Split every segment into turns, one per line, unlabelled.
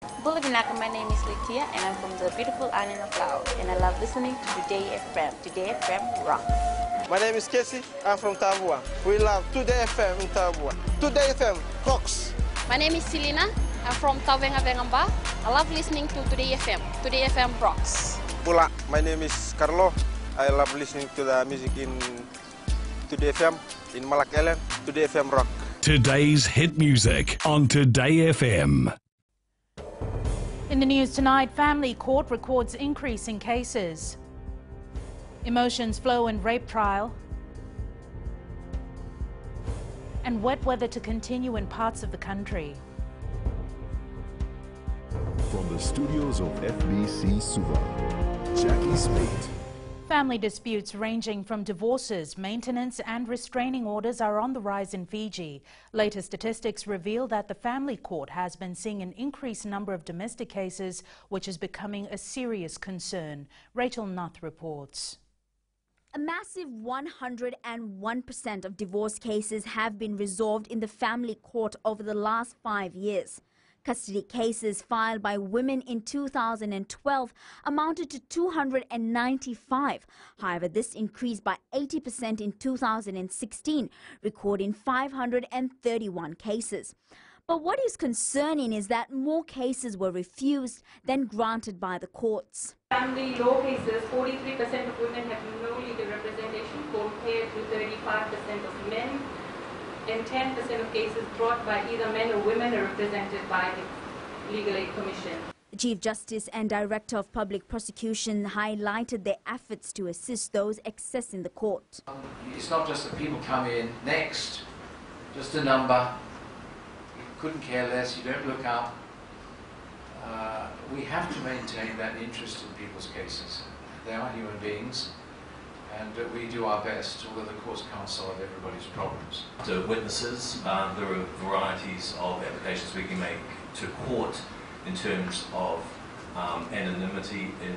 Bulavinaka, my name is Litia and I'm from the beautiful island of Laos and I love listening to Today FM. Today FM rock.
My name is Casey, I'm from Tabua. We love Today FM in Tabua. Today FM rocks.
My name is Selina, I'm from Tavenga Vengamba. I love listening to Today FM. Today FM rocks.
Pula, my name is Carlo. I love listening to the music in Today FM, in Malak Island. Today FM rock.
Today's hit music on Today FM.
In the news tonight, family court records increase in cases. Emotions flow in rape trial. And wet weather to continue in parts of the country.
From the studios of FBC Suva, Jackie Spate.
Family disputes ranging from divorces, maintenance and restraining orders are on the rise in Fiji. Latest statistics reveal that the family court has been seeing an increased number of domestic cases, which is becoming a serious concern. Rachel Nuth reports.
A massive 101% of divorce cases have been resolved in the family court over the last 5 years. Custody cases filed by women in 2012 amounted to 295. However, this increased by 80% in 2016, recording 531 cases. But what is concerning is that more cases were refused than granted by the courts.
Family law cases, 43% of women have no legal representation compared to 35% of men. And 10% of cases brought by either men or women are represented by the Legal Aid Commission.
The Chief Justice and Director of Public Prosecution highlighted their efforts to assist those accessing the court.
It's not just that people come in, next, just a number, you couldn't care less, you don't look up. We have to maintain that interest in people's cases. They are human beings. And we do our best, although the courts can't solve everybody's problems.
To witnesses, there are varieties of applications we can make to court in terms of anonymity in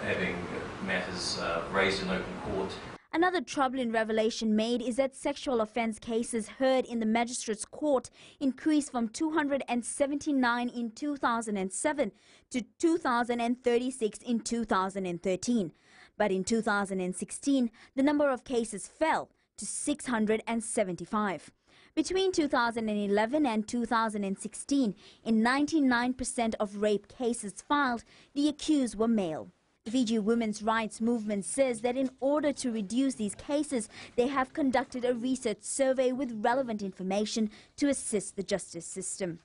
having matters raised in open court.
Another troubling revelation made is that sexual offence cases heard in the Magistrates' Court increased from 279 in 2007 to 2,036 in 2013. But in 2016, the number of cases fell to 675. Between 2011 and 2016, in 99% of rape cases filed, the accused were male. The Fiji Women's Rights Movement says that in order to reduce these cases, they have conducted a research survey with relevant information to assist the justice system.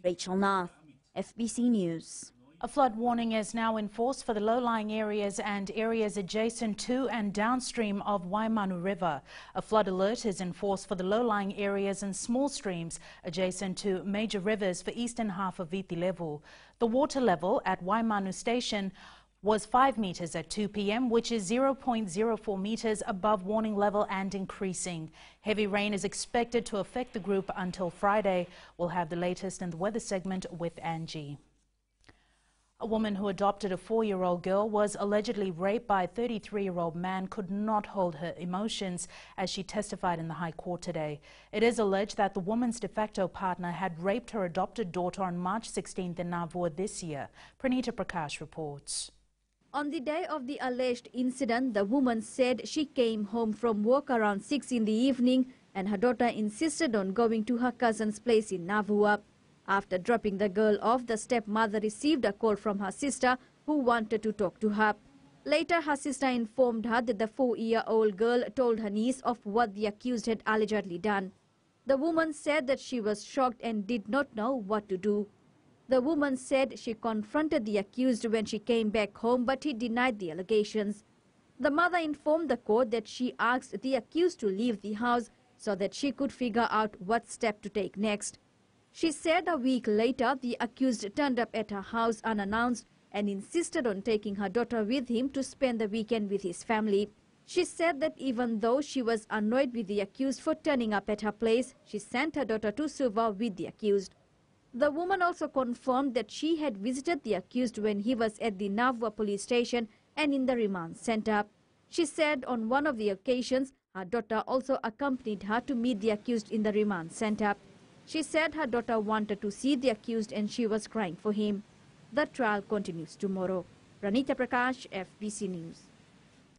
Rachel Nath, FBC News.
A flood warning is now in force for the low-lying areas and areas adjacent to and downstream of Waimanu River. A flood alert is in force for the low-lying areas and small streams adjacent to major rivers for eastern half of Viti level. The water level at Waimanu Station was 5 meters at 2 p.m., which is 0.04 meters above warning level and increasing. Heavy rain is expected to affect the group until Friday. We'll have the latest in the weather segment with Angie. A woman who adopted a 4-year-old girl was allegedly raped by a 33-year-old man could not hold her emotions as she testified in the High Court today. It is alleged that the woman's de facto partner had raped her adopted daughter on March 16th in Navua this year. Pranita Prakash reports.
On the day of the alleged incident, the woman said she came home from work around 6 in the evening and her daughter insisted on going to her cousin's place in Navua. After dropping the girl off, the stepmother received a call from her sister who wanted to talk to her. Later, her sister informed her that the 4-year-old girl told her niece of what the accused had allegedly done. The woman said that she was shocked and did not know what to do. The woman said she confronted the accused when she came back home, but he denied the allegations. The mother informed the court that she asked the accused to leave the house so that she could figure out what step to take next. She said a week later, the accused turned up at her house unannounced and insisted on taking her daughter with him to spend the weekend with his family. She said that even though she was annoyed with the accused for turning up at her place, she sent her daughter to Suva with the accused. The woman also confirmed that she had visited the accused when he was at the Navua police station and in the remand center. She said on one of the occasions, her daughter also accompanied her to meet the accused in the remand center. She said her daughter wanted to see the accused and she was crying for him. The trial continues tomorrow. Ranita Prakash, FBC News.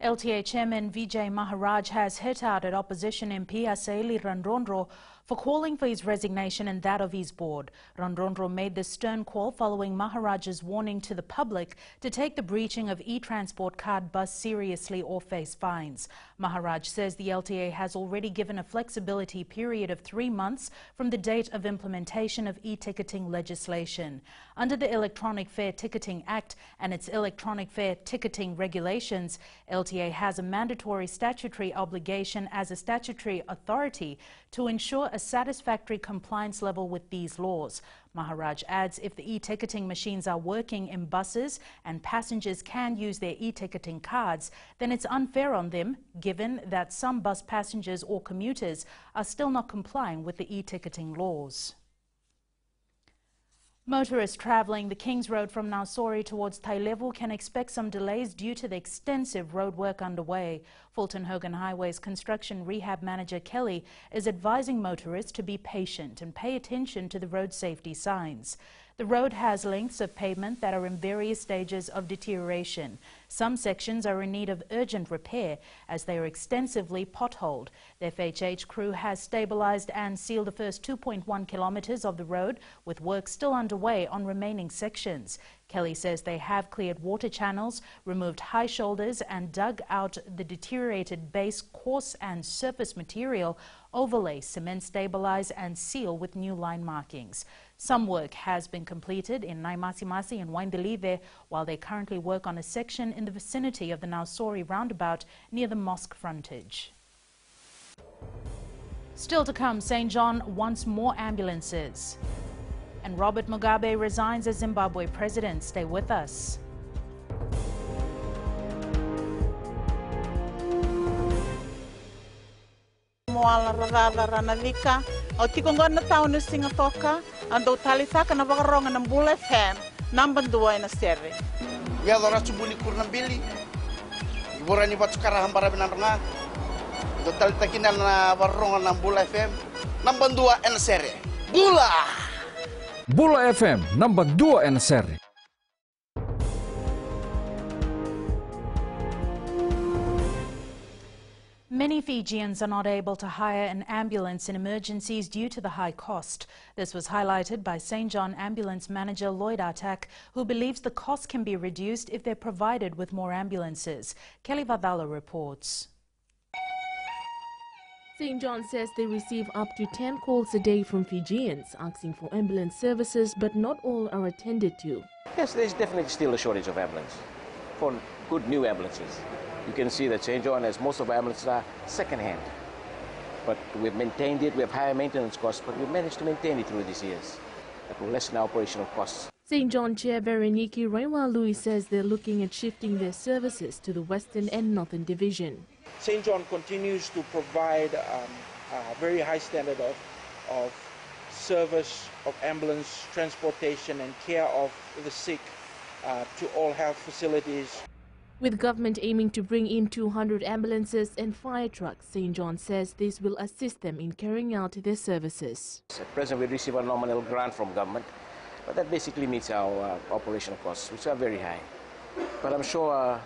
LTA Chairman Vijay Maharaj has hit out at opposition MP Asaeli Randondro for calling for his resignation and that of his board. Randondro made the stern call following Maharaj's warning to the public to take the breaching of e-transport card bus seriously or face fines. Maharaj says the LTA has already given a flexibility period of 3 months from the date of implementation of e-ticketing legislation. Under the Electronic Fare Ticketing Act and its Electronic Fare Ticketing regulations, LTA has a mandatory statutory obligation as a statutory authority to ensure a satisfactory compliance level with these laws. Maharaj adds if the e-ticketing machines are working in buses and passengers can use their e-ticketing cards, then it's unfair on them, given that some bus passengers or commuters are still not complying with the e-ticketing laws. Motorists travelling the Kings Road from Nausori towards Tailevu can expect some delays due to the extensive road work underway. Fulton Hogan Highway's construction rehab manager Kelly is advising motorists to be patient and pay attention to the road safety signs. The road has lengths of pavement that are in various stages of deterioration. Some sections are in need of urgent repair as they are extensively potholed. The FHH crew has stabilised and sealed the first 2.1 kilometres of the road, with work still underway on remaining sections. Kelly says they have cleared water channels, removed high shoulders and dug out the deteriorated base, coarse and surface material, overlay, cement stabilise and seal with new line markings. Some work has been completed in Naimasimasi and Waindelive, while they currently work on a section in the vicinity of the Nausori roundabout near the mosque frontage. Still to come, St. John wants more ambulances. And Robert Mugabe resigns as Zimbabwe president. Stay with us.
Moala rarara ranavika, o tikongona taunu singatoka, ando talithaka na vakaronga na Mbula FM, number 2 na serre.
Ya dora chubuni kurnambili, ibora ni batukara hambara binaranga, do talitakina na vakaronga na Mbula FM, number 2 na serre. Bula!
Bula FM, number 2 na serre.
Many Fijians are not able to hire an ambulance in emergencies due to the high cost. This was highlighted by St. John ambulance manager Lloyd Atak, who believes the cost can be reduced if they're provided with more ambulances. Kelly Vadala reports.
St. John says they receive up to 10 calls a day from Fijians asking for ambulance services, but not all are attended to.
Yes, there's definitely still a shortage of ambulance for good new ambulances. You can see that St. John, as most of our ambulances are second-hand. But we've maintained it, we have higher maintenance costs, but we've managed to maintain it through these years. That will lessen our operational costs.
St. John Chair Bereniki Rewa-Louis says they're looking at shifting their services to the Western and Northern Division.
St. John continues to provide a very high standard of service, of ambulance transportation and care of the sick to all health facilities.
With government aiming to bring in 200 ambulances and fire trucks, St. John says this will assist them in carrying out their services.
At present, we receive a nominal grant from government, but that basically meets our operational costs, which are very high. But I'm sure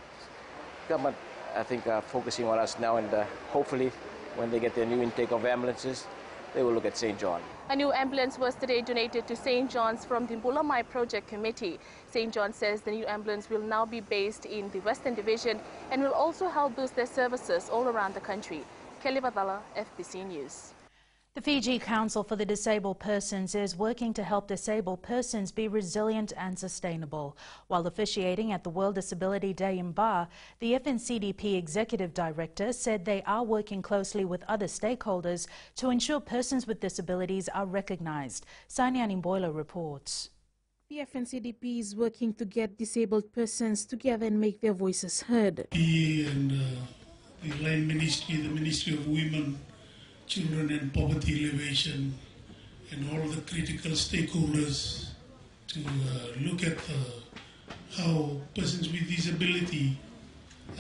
government, I think, are focusing on us now, and hopefully when they get their new intake of ambulances, they will look at St. John.
A new ambulance was today donated to St. John's from the Mbulamai Project Committee. St. John says the new ambulance will now be based in the Western Division and will also help boost their services all around the country. Kelly Vadala, FBC News.
The Fiji Council for the Disabled Persons is working to help disabled persons be resilient and sustainable. While officiating at the World Disability Day in Ba, the FNCDP Executive Director said they are working closely with other stakeholders to ensure persons with disabilities are recognized. Sanyani Boiler reports.
The FNCDP is working to get disabled persons together and make their voices heard.
And the Line Ministry, the Ministry of Women, Children and Poverty Alleviation, and all the critical stakeholders to look at how persons with disability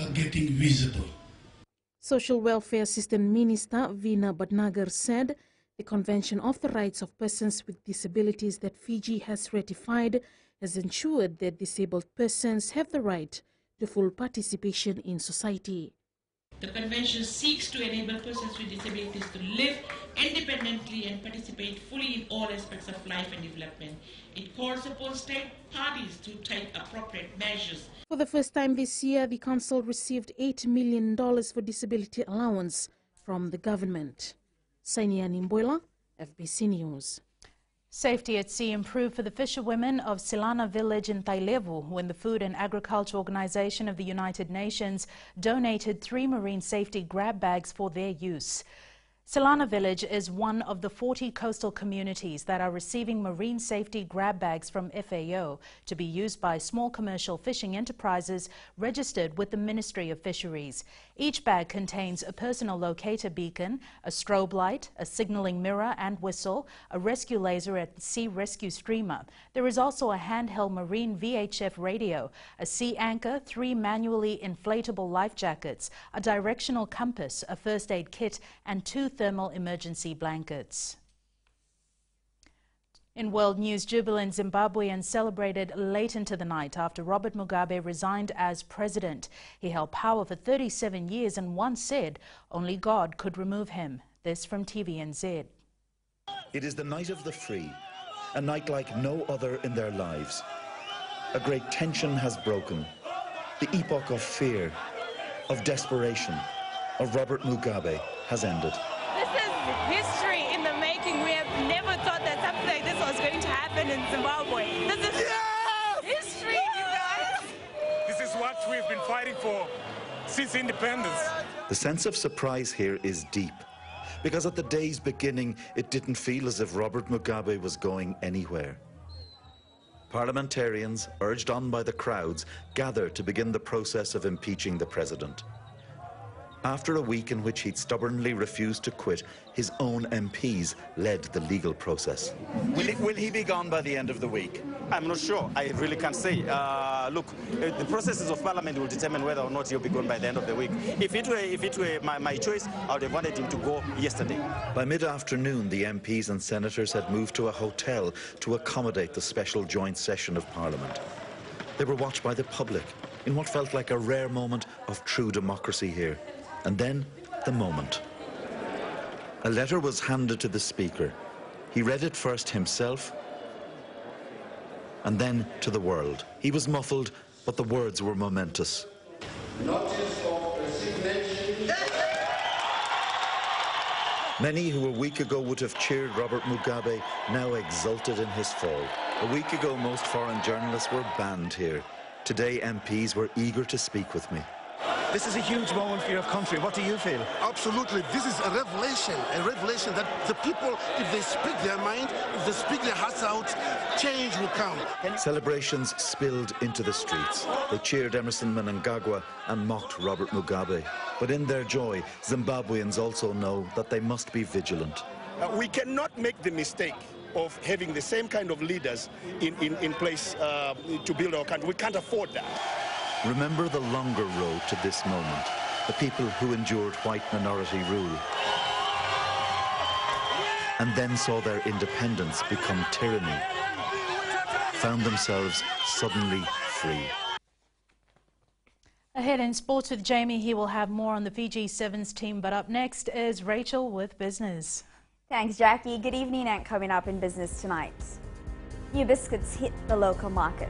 are getting visible.
Social Welfare Assistant Minister Vina Bhatnagar said The Convention of the Rights of Persons with Disabilities that Fiji has ratified has ensured that disabled persons have the right to full participation in society.
The Convention seeks to enable persons with disabilities to live independently and participate fully in all aspects of life and development. It calls upon state parties to take appropriate measures.
For the first time this year, the Council received $8 million for disability allowance from the government. Sainia Nimboila, FBC News.
Safety at sea improved for the fisherwomen of Silana village in Tailevu when the Food and Agriculture Organization of the United Nations donated 3 marine safety grab bags for their use. Silana village is one of the 40 coastal communities that are receiving marine safety grab bags from FAO to be used by small commercial fishing enterprises registered with the Ministry of Fisheries. Each bag contains a personal locator beacon, a strobe light, a signaling mirror and whistle, a rescue laser and sea rescue streamer. There is also a handheld marine VHF radio, a sea anchor, 3 manually inflatable life jackets, a directional compass, a first aid kit and 2 thermal emergency blankets. In world news, jubilant Zimbabweans celebrated late into the night after Robert Mugabe resigned as president. He held power for 37 years and once said only God could remove him. This from TVNZ.
It is the night of the free, a night like no other in their lives. A great tension has broken. The epoch of fear, of desperation, of Robert Mugabe has ended.
This is history in the making. We have never thought that something like this was going to happen in Zimbabwe. This is history, you guys.
This is what we've been fighting for since independence.
The sense of surprise here is deep, because at the day's beginning, it didn't feel as if Robert Mugabe was going anywhere. Parliamentarians, urged on by the crowds, gathered to begin the process of impeaching the president. After a week in which he'd stubbornly refused to quit, his own MPs led the legal process.
Will he be gone by the end of the week?
I'm not sure. I really can't say. Look, the processes of Parliament will determine whether or not he'll be gone by the end of the week. If it were my choice, I would have wanted him to go yesterday.
By mid-afternoon, the MPs and senators had moved to a hotel to accommodate the special joint session of Parliament. They were watched by the public in what felt like a rare moment of true democracy here. And then, the moment. A letter was handed to the Speaker. He read it first himself, and then to the world. He was muffled, but the words were momentous.
Notice of resignation.
Many who a week ago would have cheered Robert Mugabe now exulted in his fall. A week ago, most foreign journalists were banned here. Today, MPs were eager to speak with me.
This is a huge moment for your country. What do you feel?
Absolutely. This is a revelation that the people, if they speak their mind, if they speak their hearts out, change will come.
Celebrations spilled into the streets. They cheered Emerson Mnangagwa and mocked Robert Mugabe. But in their joy, Zimbabweans also know that they must be vigilant.
We cannot make the mistake of having the same kind of leaders in place to build our country. We can't afford that.
Remember the longer road to this moment, the people who endured white minority rule and then saw their independence become tyranny, found themselves suddenly free.
Ahead in sports with Jamie, he will have more on the Fiji Sevens team, but up next is Rachel with business.
Thanks, Jackie. Good evening, and coming up in business tonight. New biscuits hit the local market.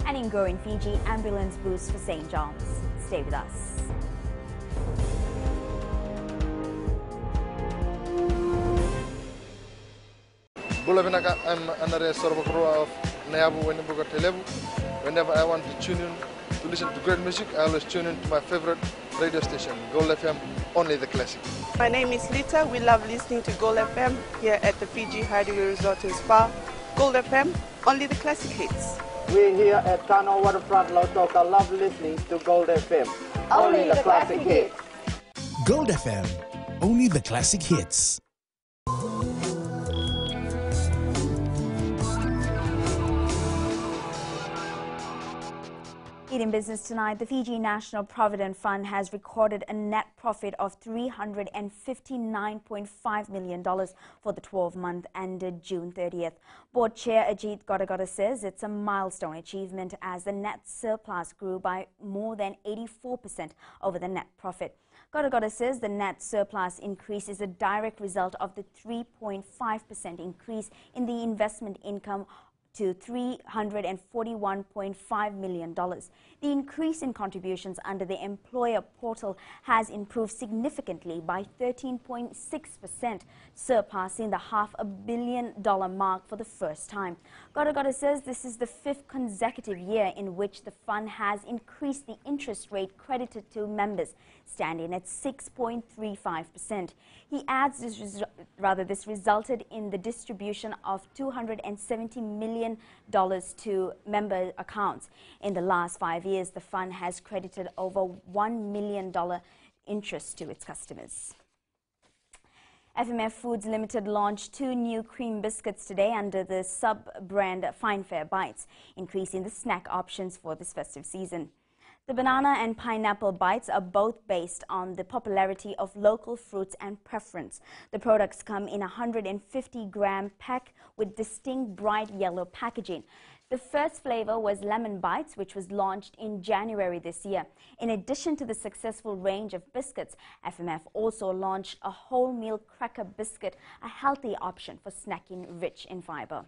And in Growing Fiji, ambulance boost for St. John's. Stay with us.
I'm Andrea Sorbakroa of Neabu Wenebuga Telebu. Whenever I want to tune in to listen to great music, I always tune in to my favorite radio station, Gold FM, only the classic.
My name is Lita. We love listening to Gold FM here at the Fiji Hideaway Resort and Spa. Gold FM, only the classic hits.
We here at Kano Waterfront Lautoka love listening to Gold FM. Only the classic hits.
Gold FM, only the classic hits.
In business tonight, the Fiji National Provident Fund has recorded a net profit of $359.5 million for the 12-month ended June 30th. Board Chair Ajit Godagota says it's a milestone achievement as the net surplus grew by more than 84% over the net profit. Godagota says the net surplus increase is a direct result of the 3.5% increase in the investment income to $341.5 million. The increase in contributions under the employer portal has improved significantly by 13.6%, surpassing the $500 million mark for the first time. Godagota says this is the 5th consecutive year in which the fund has increased the interest rate credited to members, standing at 6.35%. He adds this resulted in the distribution of $270 million to member accounts. In the last 5 years, the fund has credited over $1 million interest to its customers. FMF Foods Limited launched 2 new cream biscuits today under the sub-brand Fine Fare Bites, increasing the snack options for this festive season. The banana and pineapple bites are both based on the popularity of local fruits and preference. The products come in a 150-gram pack with distinct bright yellow packaging. The first flavor was Lemon Bites, which was launched in January this year. In addition to the successful range of biscuits, FMF also launched a wholemeal cracker biscuit, a healthy option for snacking rich in fiber.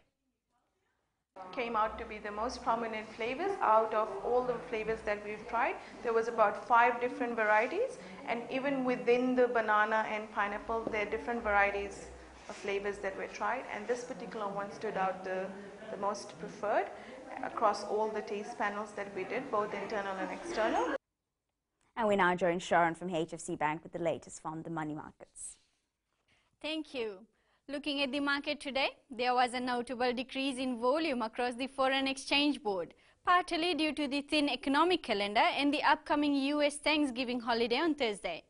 Came out to be the most prominent flavors out of all the flavors that we've tried. There was about 5 different varieties, and even within the banana and pineapple, there are different varieties of flavors that were tried, and this particular one stood out the most preferred across all the taste panels that we did, both internal and external.
And we now join Sharon from HFC Bank with the latest from the money markets.
Thank you. Looking at the market today, there was a notable decrease in volume across the foreign exchange board, partly due to the thin economic calendar and the upcoming US Thanksgiving holiday on Thursday.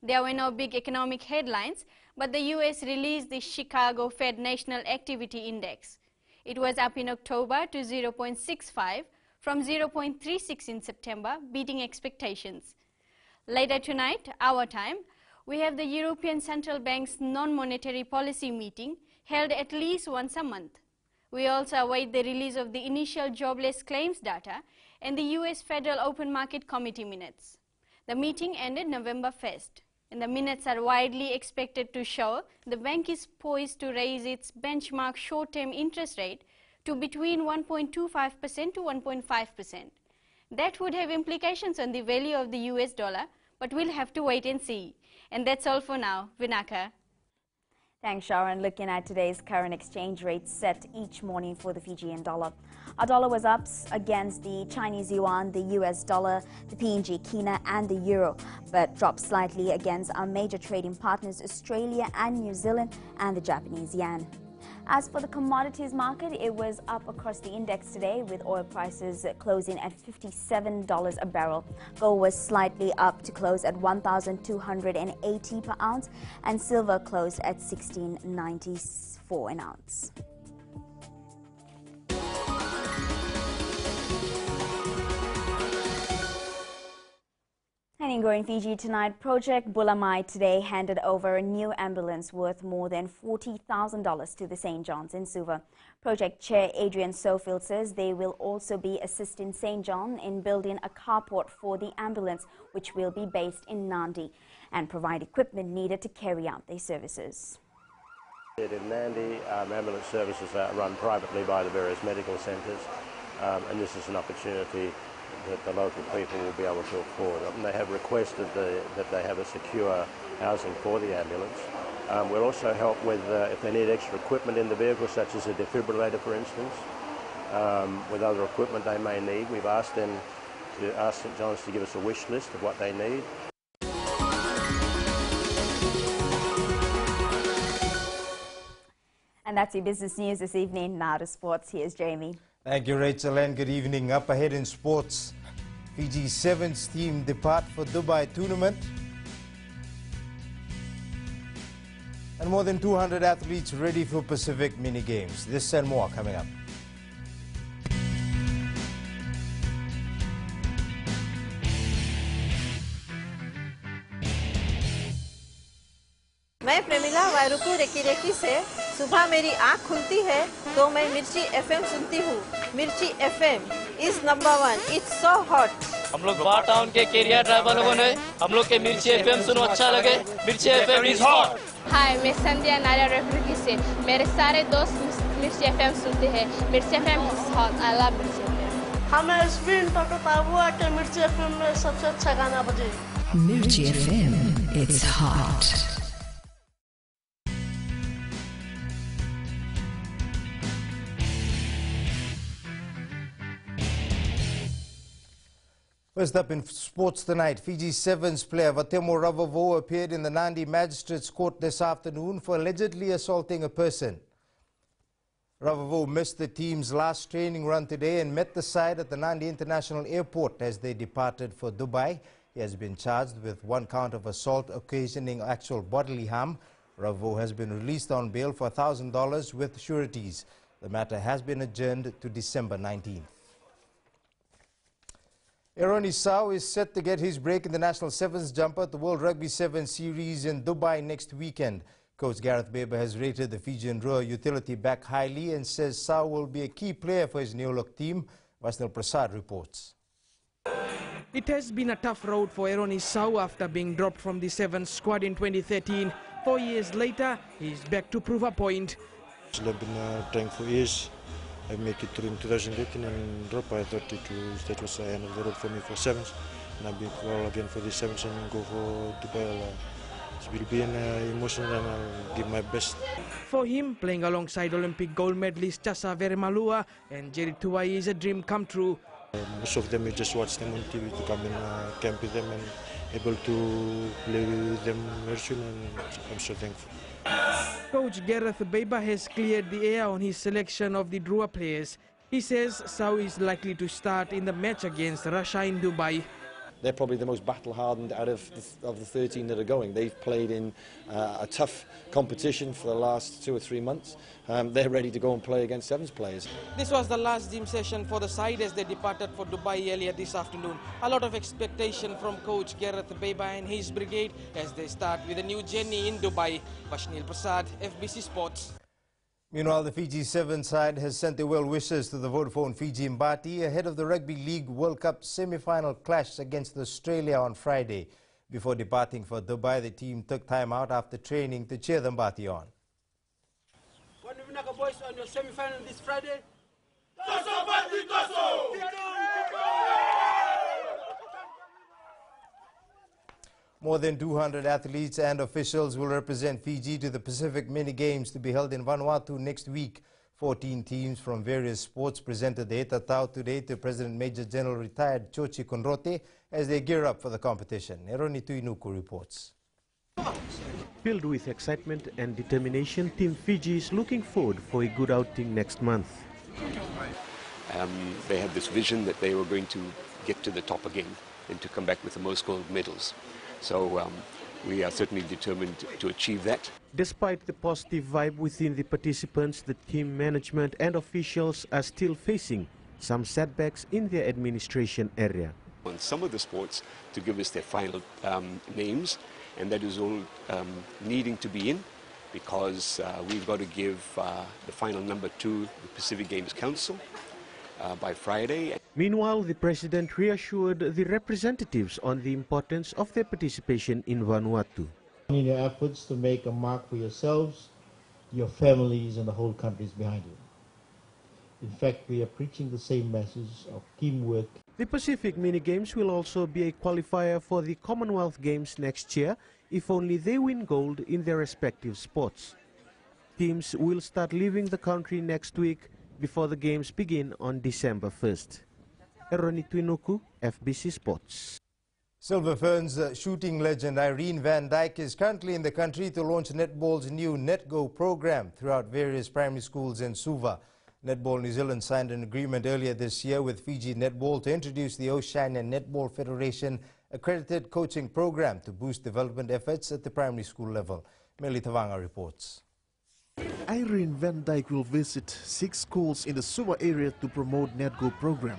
There were no big economic headlines, but the US released the Chicago Fed National Activity Index. It was up in October to 0.65 from 0.36 in September, beating expectations. Later tonight, our time, we have the European Central Bank's non-monetary policy meeting held at least once a month. We also await the release of the initial jobless claims data and the US Federal Open Market Committee minutes. The meeting ended November 1st, and the minutes are widely expected to show the bank is poised to raise its benchmark short-term interest rate to between 1.25% to 1.5%. That would have implications on the value of the US dollar, but we'll have to wait and see. And that's all for now. Vinaka.
Thanks, Sharon. Looking at today's current exchange rates set each morning for the Fijian dollar. Our dollar was up against the Chinese yuan, the US dollar, the PNG kina and the euro, but dropped slightly against our major trading partners Australia and New Zealand and the Japanese yen. As for the commodities market, it was up across the index today with oil prices closing at $57 a barrel. Gold was slightly up to close at $1,280 per ounce and silver closed at $16.94 an ounce. And in Growing Fiji tonight, Project Bulamai today handed over a new ambulance worth more than $40,000 to the St. John's in Suva. Project Chair Adrian Sofield says they will also be assisting St. John in building a carport for the ambulance, which will be based in Nandi, and provide equipment needed to carry out their services.
In Nandi, ambulance services are run privately by the various medical centres, and this is an opportunity that the local people will be able to afford. And they have requested that they have a secure housing for the ambulance. We'll also help with if they need extra equipment in the vehicle, such as a defibrillator, for instance, with other equipment they may need. We've asked them to ask St. John's to give us a wish list of what they need.
And that's your business news this evening. Now to sports. Here's Jamie.
Thank you, Rachel, and good evening. Up ahead in sports, Fiji's Sevens team depart for Dubai tournament. And more than 200 athletes ready for Pacific mini games. This and more coming up.
रुकू recce recce से सुबह मेरी आँख खुलती है तो मैं मिर्ची FM सुनती हूँ। मिर्ची FM is number 1. It's so hot.
हम लोग बार टाउन के कैरियर ड्राइवर लोगों ने हम लोग के मिर्ची FM सुनो अच्छा लगे। मिर्ची FM is hot.
हाय, मैं संध्या नारियल रेफ्रिकी से। मेरे सारे दोस्त मिर्ची FM सुनते हैं। मिर्ची FM is hot. I love मिर्ची FM.
हमें स्पिन तो हुआ कि मिर्ची FM में सबसे अच्छा गाना बजे।
मिर्ची FM, it's hot.
First up in sports tonight, Fiji Sevens player Vatemo Ravavo appeared in the Nandi Magistrates Court this afternoon for allegedly assaulting a person. Ravavo missed the team's last training run today and met the side at the Nandi International Airport as they departed for Dubai. He has been charged with 1 count of assault occasioning actual bodily harm. Ravavo has been released on bail for $1,000 with sureties. The matter has been adjourned to December 19th. Aaron Isau is set to get his break in the National Sevens jumper at the World Rugby Sevens Series in Dubai next weekend. Coach Gareth Baber has rated the Fijian rower utility back highly and says Sau will be a key player for his new-look team. Vasnil Prasad reports.
It has been a tough road for Aaron Isau after being dropped from the Sevens squad in 2013. 4 years later, he is back to prove a point.
I've been trying for years. I make it through in 2018 and drop. I thought that was the end of the road for me for Sevens. And I'll be called again for the Sevens and go for Dubai. It will be an emotional and I'll give my best.
For him, playing alongside Olympic gold medalist Chasa Veremalua and Jerry Tuwai is a dream come true.
Most of them, you just watch them on TV to come and camp with them and able to play with them virtually, and I'm so thankful.
Coach Gareth Baber has cleared the air on his selection of the Drua players. He says Sau is likely to start in the match against Russia in Dubai.
They're probably the most battle-hardened out of the 13 that are going. They've played in a tough competition for the last 2 or 3 months. They're ready to go and play against Sevens players.
This was the last gym session for the side as they departed for Dubai earlier this afternoon. A lot of expectation from Coach Gareth Baber and his brigade as they start with a new journey in Dubai. Vashnil Prasad, FBC Sports.
Meanwhile, the Fiji Sevens side has sent their well wishes to the Vodafone Fiji Mbati ahead of the Rugby League World Cup semi-final clash against Australia on Friday. Before departing for Dubai, the team took time out after training to cheer the Mbati on.
When we knock a boys on your semi-final this Friday,
More than 200 athletes and officials will represent Fiji to the Pacific Mini Games to be held in Vanuatu next week. 14 teams from various sports presented the Etatau today to President Major General retired Chochi Konrote as they gear up for the competition. Eroni Tuinuku reports.
Filled with excitement and determination, Team Fiji is looking forward for a good outing next month.
They had this vision that they were going to get to the top again and to come back with the most gold medals. So we are certainly determined to achieve that.
Despite the positive vibe within the participants, the team management and officials are still facing some setbacks in their administration area.
On some of the sports to give us their final names, and that is all needing to be in because we've got to give the final number to the Pacific Games Council by Friday.
Meanwhile, the president reassured the representatives on the importance of their participation in Vanuatu.
In your efforts to make a mark for yourselves, your families and the whole country is behind you. In fact, we are preaching the same message of teamwork.
The Pacific Mini Games will also be a qualifier for the Commonwealth Games next year if only they win gold in their respective sports. Teams will start leaving the country next week before the games begin on December 1st. Eroni Tuinuku, FBC Sports.
Silver Ferns shooting legend Irene Van Dyke is currently in the country to launch netball's new NetGo program throughout various primary schools in Suva. Netball New Zealand signed an agreement earlier this year with Fiji Netball to introduce the Oceania Netball Federation accredited coaching program to boost development efforts at the primary school level. Meli Tavanga reports.
Irene Van Dyke will visit 6 schools in the Suva area to promote NetGo program.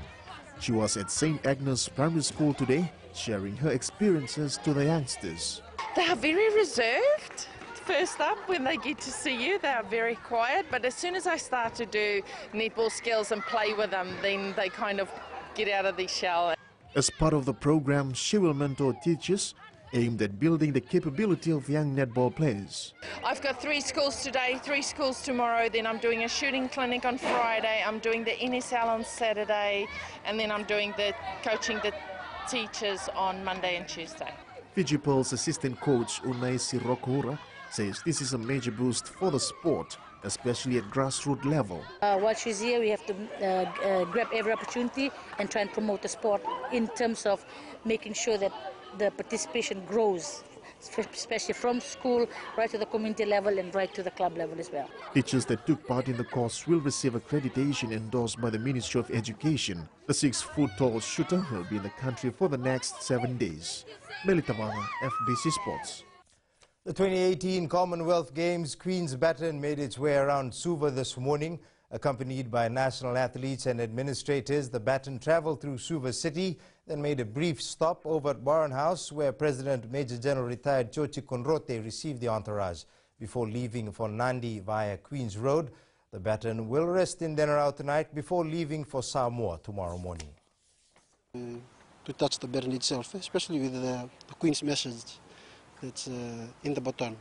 She was at St. Agnes Primary School today, sharing her experiences to the youngsters.
They are very reserved,
first up when they get to see you. They are very quiet, but as soon as I start to do netball skills and play with them, then they kind of get out of the shell.
As part of the program, she will mentor teachers aimed at building the capability of young netball players.
I've got 3 schools today, 3 schools tomorrow, then I'm doing a shooting clinic on Friday, I'm doing the NSL on Saturday, and then I'm doing the coaching the teachers on Monday and Tuesday.
Fiji Pearl's assistant coach Unai Sirokura says this is a major boost for the sport, especially at grassroots level.
While she's here, we have to grab every opportunity and try and promote the sport in terms of making sure that the participation grows, especially from school right to the community level and right to the club level as well.
Teachers that took part in the course will receive accreditation endorsed by the Ministry of Education. The 6-foot-tall shooter will be in the country for the next 7 days. Melitavana, FBC Sports.
The 2018 Commonwealth Games Queen's Baton made its way around Suva this morning. Accompanied by national athletes and administrators, the baton traveled through Suva City, then made a brief stop over at Warren House, where President Major General retired Chochi Konrote received the entourage before leaving for Nandi via Queen's Road. The baton will rest in Denarau tonight before leaving for Samoa tomorrow morning.
To touch the baton itself, especially with the Queen's message that's in the baton.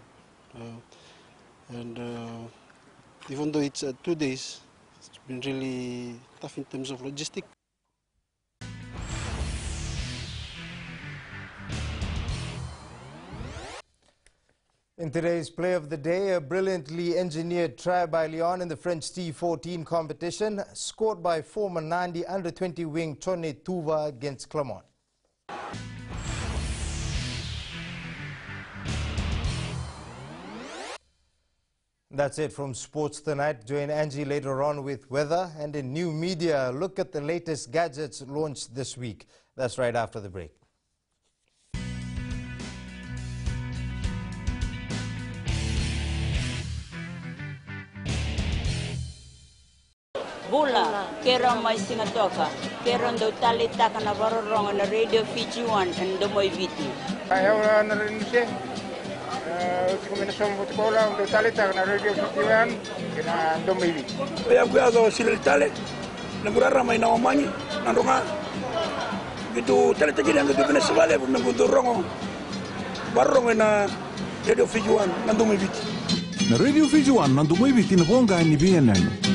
Even though it's 2 days, it's been really tough in terms of logistics.
In today's play of the day, a brilliantly engineered try by Leon in the French T14 competition, scored by former Nandi under-20 wing Chone Tuva against Clermont. That's it from Sports Tonight. Join Angie later on with weather, and in new media, look at the latest gadgets launched this week. That's right after the break.
Bula, kera mai singatoka, kera ndo talita kana varorong na Radio Fiji 1 and the Moi Viti.
Ayaw na rin siya. Kombinasyon ko lang ndo talita kana Radio Fiji 1 kana ndo Moi Viti.
Ayaw ko yazo sila tale, nagurara may nawamanyi, nandunga. Gitu talita gini ang gabi na sabale, nagunto rongo, barong na Radio Fiji 1 nando Moi Viti.
Na Radio Fiji 1 nando Moi Viti na bonga ni BNN.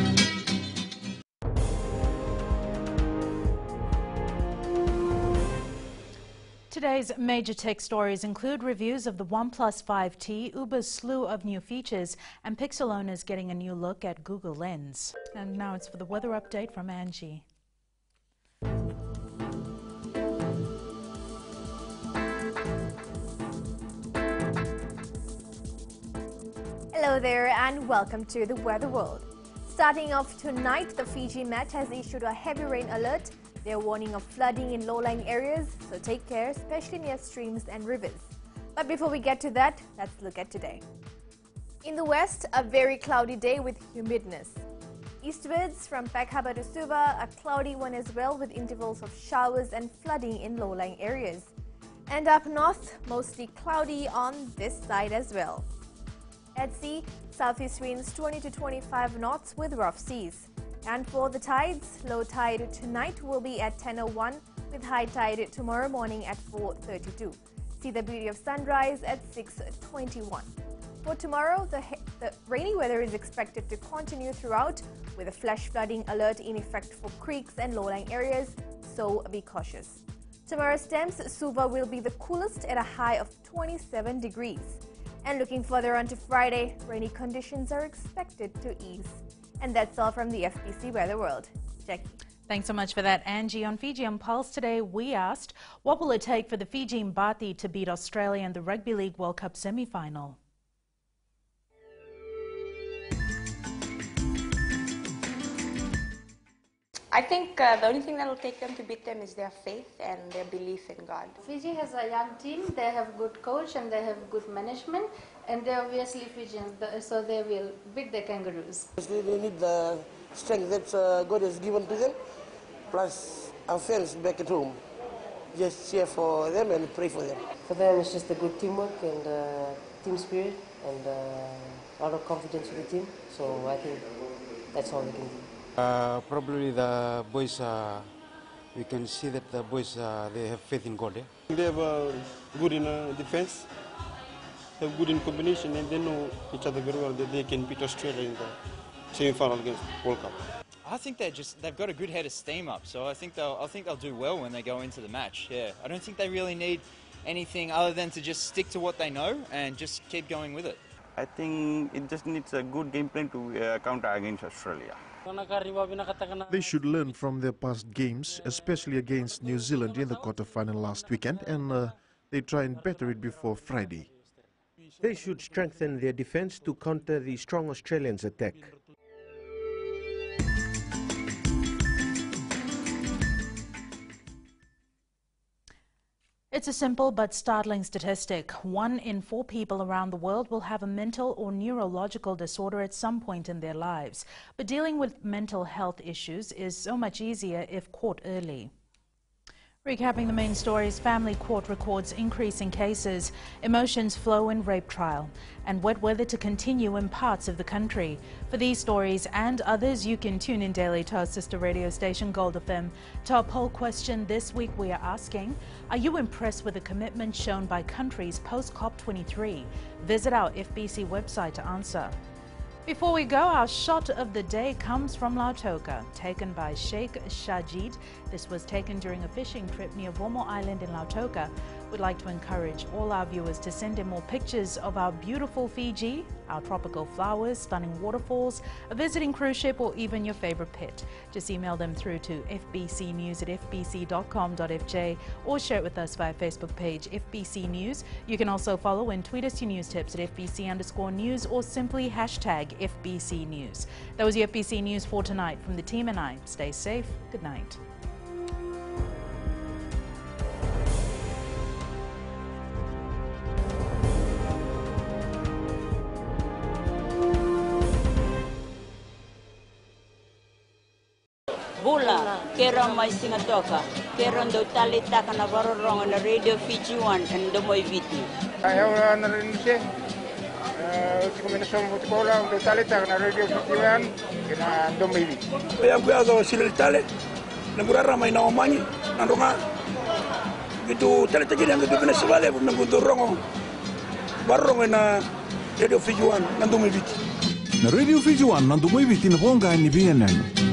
Today's major tech stories include reviews of the OnePlus 5T, Uber's slew of new features, and Pixel owners getting a new look at Google Lens. And now it's for the weather update from Angie.
Hello there and welcome to the Weather World. Starting off tonight, the Fiji Met has issued a heavy rain alert. They're warning of flooding in low-lying areas, so take care, especially near streams and rivers. But before we get to that, let's look at today. In the west, a very cloudy day with humidness. Eastwards, from Peck Harbour to Suva, a cloudy one as well with intervals of showers and flooding in low-lying areas. And up north, mostly cloudy on this side as well. At sea, southeast winds 20 to 25 knots with rough seas. And for the tides, low tide tonight will be at 10:01 with high tide tomorrow morning at 4:32. See the beauty of sunrise at 6:21. For tomorrow, the rainy weather is expected to continue throughout with a flash flooding alert in effect for creeks and low-lying areas, so be cautious. Tomorrow's temps, Suva will be the coolest at a high of 27 degrees. And looking further on to Friday, rainy conditions are expected to ease. And that's all from the FBC Weather World. Jackie.
Thanks so much for that, Angie. On Fiji on Pulse today, we asked, what will it take for the Fiji Mbati to beat Australia in the Rugby League World Cup semi-final?
I think the only thing that will take them to beat them is their faith and their belief in God.
Fiji has a young team, they have good coach and they have good management, and they're obviously Fijians, so they will beat the Kangaroos.
They need the strength that God has given to them, plus our fans back at home. Just cheer for them and pray for them.
For them it's just a good teamwork and
team spirit and a lot of confidence with the team. So I think that's all we can do.
Probably the boys, we can see that the boys, they have faith in God.
They have good in defense, have good in combination, and they know each other very well that they can beat Australia in the semi-final against World Cup.
I think they've got a good head of steam up, so I think they'll do well when they go into the match. Yeah, I don't think they really need anything other than to just stick to what they know and just keep going with it.
I think it just needs a good game plan to counter against Australia.
They should learn from their past games, especially against New Zealand in the quarterfinal last weekend, and they try and better it before Friday.
They should strengthen their defense to counter the strong Australians' attack.
It's a simple but startling statistic. 1 in 4 people around the world will have a mental or neurological disorder at some point in their lives. But dealing with mental health issues is so much easier if caught early. Recapping the main stories, family court records increase in cases, emotions flow in rape trial, and wet weather to continue in parts of the country. For these stories and others, you can tune in daily to our sister radio station Gold FM. To our poll question this week, we are asking, are you impressed with the commitment shown by countries post-COP23? Visit our FBC website to answer. Before we go, our shot of the day comes from Lautoka, taken by Sheikh Shajid. This was taken during a fishing trip near Vomo Island in Lautoka. We'd like to encourage all our viewers to send in more pictures of our beautiful Fiji, our tropical flowers, stunning waterfalls, a visiting cruise ship, or even your favorite pet. Just email them through to fbcnews@fbc.com.fj or share it with us via Facebook page FBC News. You can also follow and tweet us your news tips at FBC_news or simply hashtag FBC News. That was your FBC News for tonight. From the team and I, stay safe. Good night.
Bula, kera mai singatoka, kera ndo talita kana varorong na radio Fiji 1 and the moi viti.
Ayaw na rin siya. Uti kombinasyon mo tikola ndo talita kana radio Fiji 1 kina ndo moi viti.
Ayaw ko yazo sila tale, nagurara may naomanyi, nandunga. Gitu talita gini ang gagawin na sibale, nagunto rongo. Barong na radio Fiji 1 nando moi viti.
Na radio Fiji 1 nando moi viti na ponga ni BNN.